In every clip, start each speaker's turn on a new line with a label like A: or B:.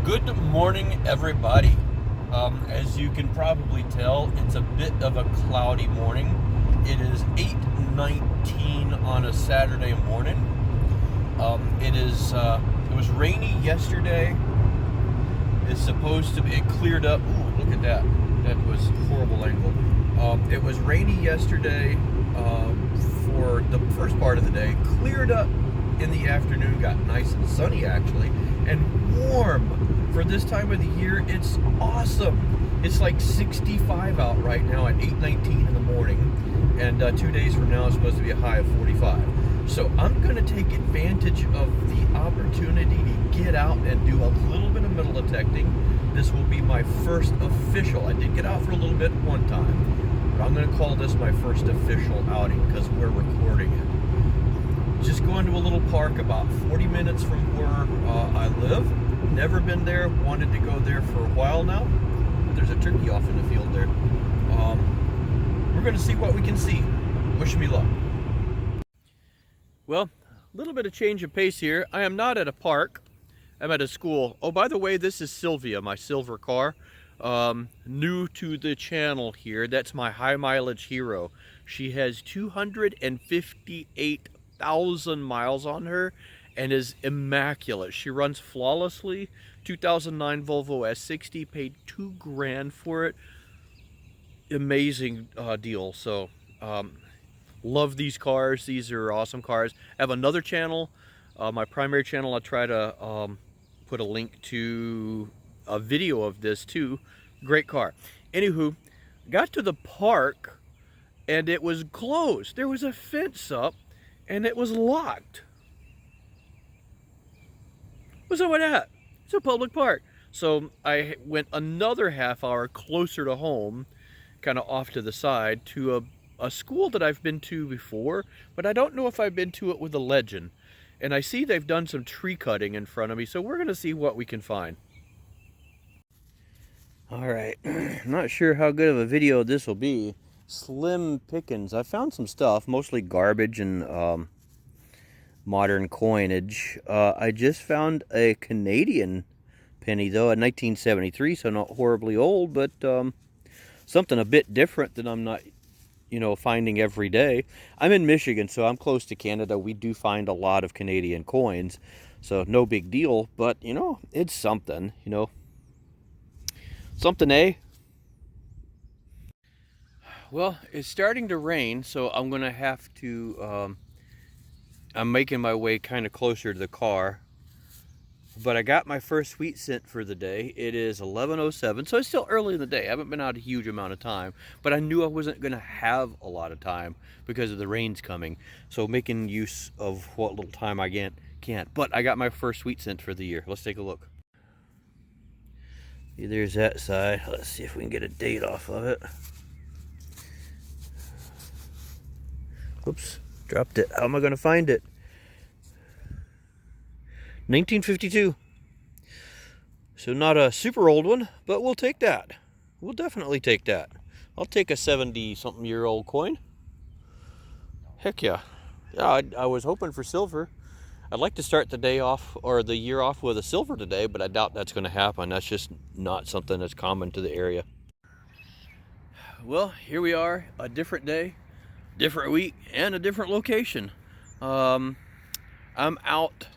A: Good morning, everybody. As you can probably tell, it's a bit of a cloudy morning. It is 8:19 on a Saturday morning. It was rainy yesterday. It's supposed to be, it cleared up. Ooh, look at that. That was a horrible angle. It was rainy yesterday for the first part of the day. Cleared up in the afternoon, got nice and sunny actually, and warm for this time of the year. It's awesome. It's like 65 out right now at 8:19 in the morning, and 2 days from now it's supposed to be a high of 45. So I'm going to take advantage of the opportunity to get out and do a little bit of metal detecting. This will be my first official. I did get out for a little bit one time, but I'm going to call this my first official outing because we're recording it. Just going to a little park about 40 minutes from where I live. Never been there, wanted to go there for a while now. There's a turkey off in the field there. We're going to see what we can see. Wish me luck. Well, a little bit of change of pace here. I am not at a park. I'm at a school. Oh, by the way, this is Sylvia, my silver car. New to the channel here. That's my high mileage hero. She has 258,000 miles on her and is immaculate. She runs flawlessly. 2009 Volvo S60, paid $2 grand for it. Amazing deal. So love these cars. These are awesome cars. I have another channel, my primary channel. I'll try to put a link to a video of this too. Great car. Anywho, got to the park and it was closed. There was a fence up and it was locked. What's up with that? It's a public park. So I went another half hour closer to home, kind of off to the side, to a school that I've been to before, but I don't know if I've been to it with a Legend. And I see they've done some tree cutting in front of me, so we're going to see what we can find. All right, I'm not sure how good of a video this will be. Slim pickings. I found some stuff, mostly garbage and modern coinage. I just found a Canadian penny, though, a 1973, so not horribly old, but something a bit different than I'm not, finding every day. I'm in Michigan, so I'm close to Canada. We do find a lot of Canadian coins, so no big deal, but, it's something, Something, eh? Well, it's starting to rain, so I'm going to have to, I'm making my way kind of closer to the car. But I got my first wheat scent for the day. It is 11:07, so it's still early in the day. I haven't been out a huge amount of time, but I knew I wasn't going to have a lot of time because of the rains coming. So making use of what little time I can't. But I got my first wheat scent for the year. Let's take a look. There's that side. Let's see if we can get a date off of it. Oops, dropped it. How am I going to find it? 1952. So not a super old one, but we'll take that. We'll definitely take that. I'll take a 70-something-year-old coin. Heck yeah. Yeah, I was hoping for silver. I'd like to start the day off, or the year off, with a silver today, but I doubt that's going to happen. That's just not something that's common to the area. Well, here we are, a different day, different week, and a different location. I'm out.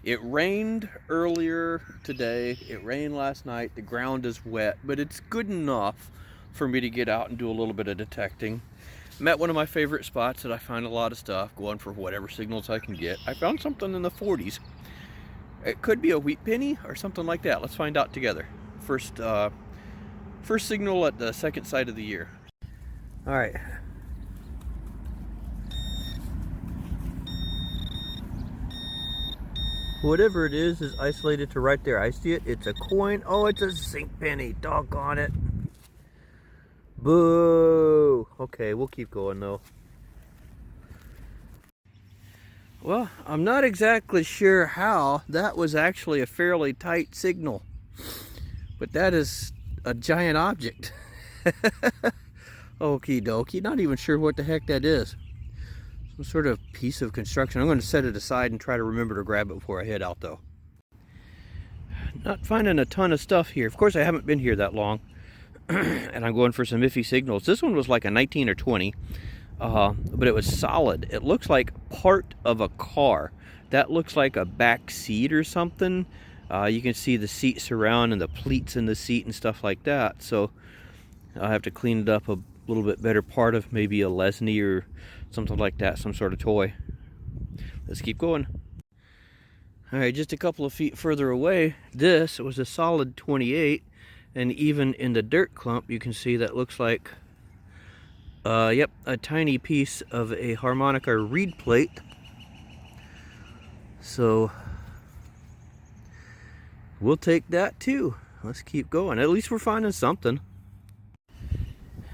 A: It rained earlier today. It rained last night. The ground is wet, but it's good enough for me to get out and do a little bit of detecting. I'm at one of my favorite spots that I find a lot of stuff, going for whatever signals I can get. I found something in the 40s. It could be a wheat penny or something like that. Let's find out together. First signal at the second sight of the year. All right. Whatever it is isolated to right there. I see it. It's a coin. Oh, it's a zinc penny. Doggone it. Boo. Okay, we'll keep going though. Well, I'm not exactly sure how. That was actually a fairly tight signal. But that is a giant object. Okie dokie. Not even sure what the heck that is. Some sort of piece of construction. I'm going to set it aside and try to remember to grab it before I head out though.
B: Not finding a ton of stuff here. Of course, I haven't been here that long, and I'm going for some iffy signals. This one was like a 19 or 20, but it was solid. It looks like part of a car. That looks like a back seat or something. You can see the seat surround and the pleats in the seat and stuff like that. So I'll have to clean it up a little bit better. Part of maybe a Lesche or something like that, some sort of toy. Let's keep going. All right, just a couple of feet further away, this was a solid 28, and even in the dirt clump, you can see that looks like, yep, a tiny piece of a harmonica reed plate. So we'll take that too. Let's keep going. At least we're finding something.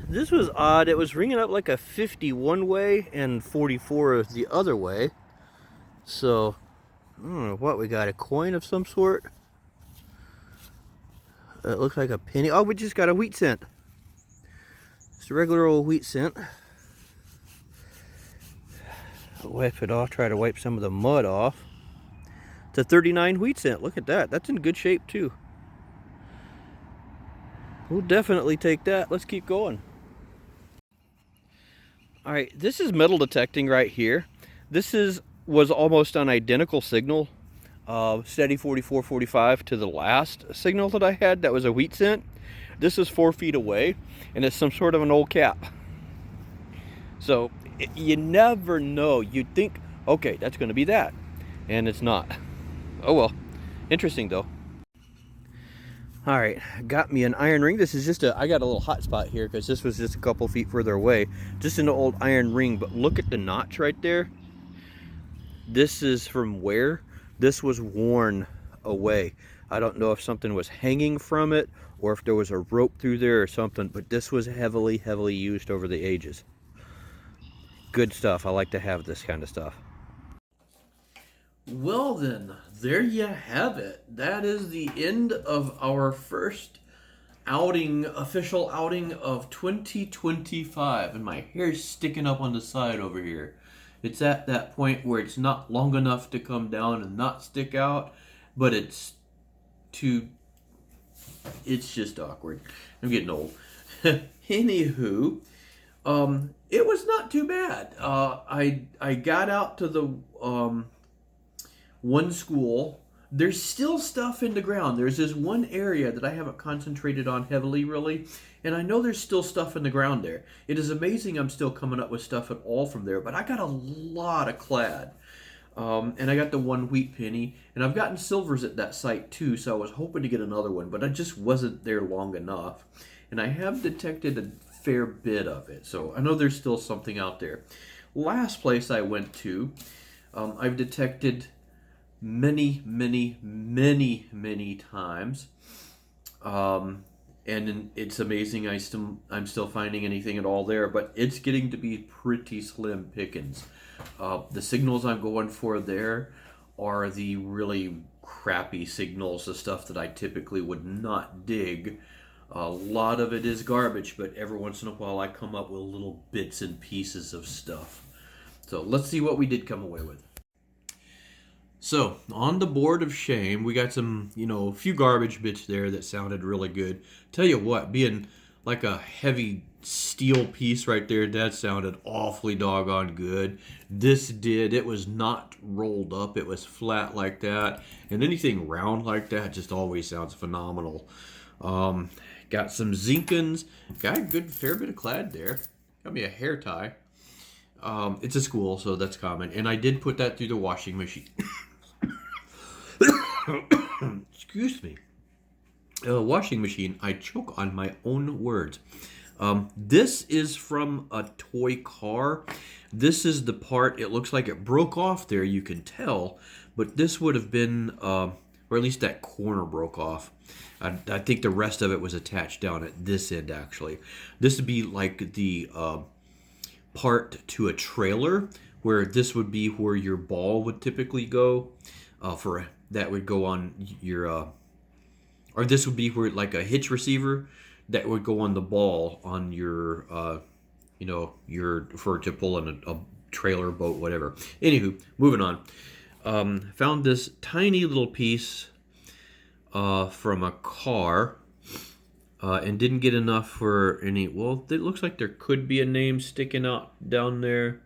B: This was odd. It was ringing up like a 51 way and 44 the other way. So I don't know what we got, a coin of some sort. It looks like a penny. Oh, we just got a wheat cent. Just a regular old wheat cent. I'll wipe it off, try to wipe some of the mud off. It's a 39 wheat cent. Look at that. That's in good shape too. We'll definitely take that. Let's keep going. All right, this is metal detecting right here. This was almost an identical signal, steady 44-45 to the last signal that I had. That was a wheat cent. This is 4 feet away, and it's some sort of an old cap. So you never know. You'd think, okay, that's going to be that, and it's not. Oh well, interesting though. All right, got me an iron ring. This is just I got a little hot spot here because this was just a couple feet further away. Just an old iron ring, but look at the notch right there. This is from where this was worn away. I don't know if something was hanging from it or if there was a rope through there or something, but this was heavily used over the ages. Good stuff. I like to have this kind of stuff. Well then, there you have it. That is the end of our first outing, official outing of 2025. And my hair's sticking up on the side over here. It's at that point where it's not long enough to come down and not stick out, but it's just awkward. I'm getting old. Anywho, it was not too bad. I got out to the one school. There's still stuff in the ground. There's this one area that I haven't concentrated on heavily, really, and I know there's still stuff in the ground there. It is amazing I'm still coming up with stuff at all from there, but I got a lot of clad. And I got the one wheat penny, and I've gotten silvers at that site too, so I was hoping to get another one, but I just wasn't there long enough. And I have detected a fair bit of it, so I know there's still something out there. Last place I went to, I've detected many times, and it's amazing I'm still finding anything at all there, but it's getting to be pretty slim pickings. The signals I'm going for there are the really crappy signals, the stuff that I typically would not dig. A lot of it is garbage, but every once in a while I come up with little bits and pieces of stuff. So let's see what we did come away with. So, on the board of shame, we got some, a few garbage bits there that sounded really good. Tell you what, being like a heavy steel piece right there, that sounded awfully doggone good. This did. It was not rolled up. It was flat like that. And anything round like that just always sounds phenomenal. Got some Zinkins. Got a good fair bit of clad there. Got me a hair tie. It's a school, so that's common. And I did put that through the washing machine. Excuse me. Washing machine. I choke on my own words. This is from a toy car. This is the part, it looks like it broke off there, you can tell. But this would have been, or at least that corner broke off. I think the rest of it was attached down at this end, actually. This would be like the part to a trailer, where this would be where your ball would typically go. That would go on your, or this would be where like a hitch receiver that would go on the ball on your, to pull in a trailer, boat, whatever. Anywho, moving on. Found this tiny little piece from a car. And didn't get enough for any. Well, it looks like there could be a name sticking out down there.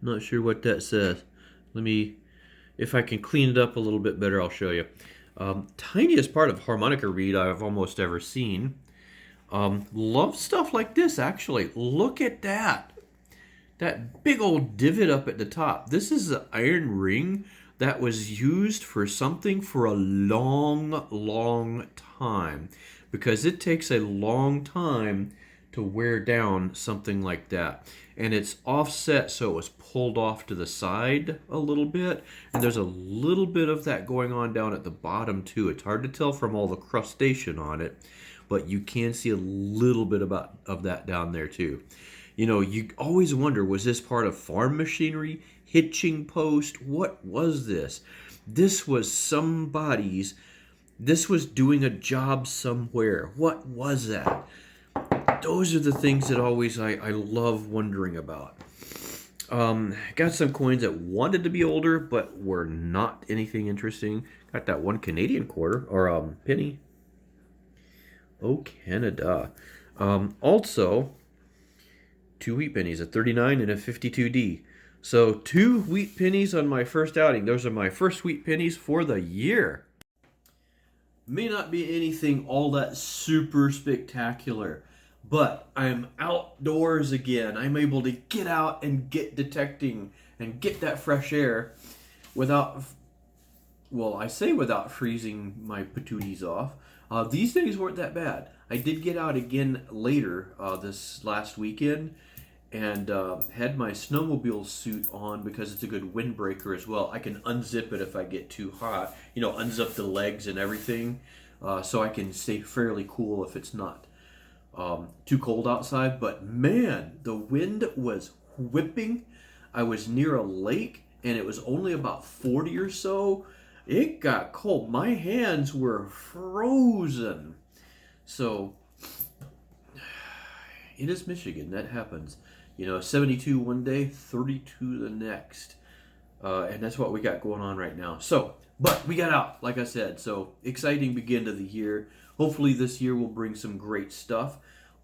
B: Not sure what that says. Let me, if I can clean it up a little bit better, I'll show you. Tiniest part of harmonica reed I've almost ever seen. Love stuff like this, actually. Look at that. That big old divot up at the top. This is an iron ring that was used for something for a long, long time, because it takes a long time to wear down something like that. And it's offset, so it was pulled off to the side a little bit, and there's a little bit of that going on down at the bottom too. It's hard to tell from all the crustation on it, but you can see a little bit of that down there too. You know, you always wonder, was this part of farm machinery? Hitching post? What was this? This was somebody's, this was doing a job somewhere. What was that? Those are the things that always I love wondering about. Got some coins that wanted to be older, but were not anything interesting. Got that one Canadian quarter, or penny. Oh, Canada. Also, 2 wheat pennies, a 39 and a 52D. So 2 wheat pennies on my first outing. Those are my first wheat pennies for the year. May not be anything all that super spectacular, but I'm outdoors again. I'm able to get out and get detecting and get that fresh air without, well, I say without freezing my patooties off. These days weren't that bad. I did get out again later this last weekend, and had my snowmobile suit on because it's a good windbreaker as well. I can unzip it if I get too hot, you know, unzip the legs and everything, so I can stay fairly cool if it's not too cold outside. But man, the wind was whipping. I was near a lake, and it was only about 40 or so. It got cold. My hands were frozen. So it is Michigan. That happens. You know, 72 one day, 32 the next. And that's what we got going on right now. So, but we got out, like I said. So, exciting begin to the year. Hopefully this year will bring some great stuff.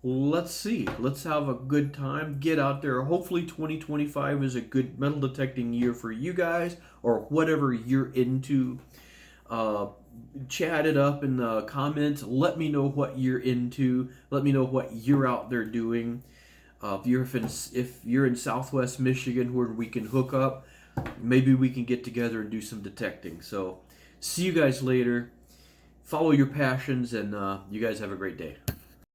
B: Let's see. Let's have a good time. Get out there. Hopefully 2025 is a good metal detecting year for you guys, or whatever you're into. Chat it up in the comments. Let me know what you're into. Let me know what you're out there doing. If you're in Southwest Michigan where we can hook up, maybe we can get together and do some detecting. So, see you guys later. Follow your passions, and you guys have a great day.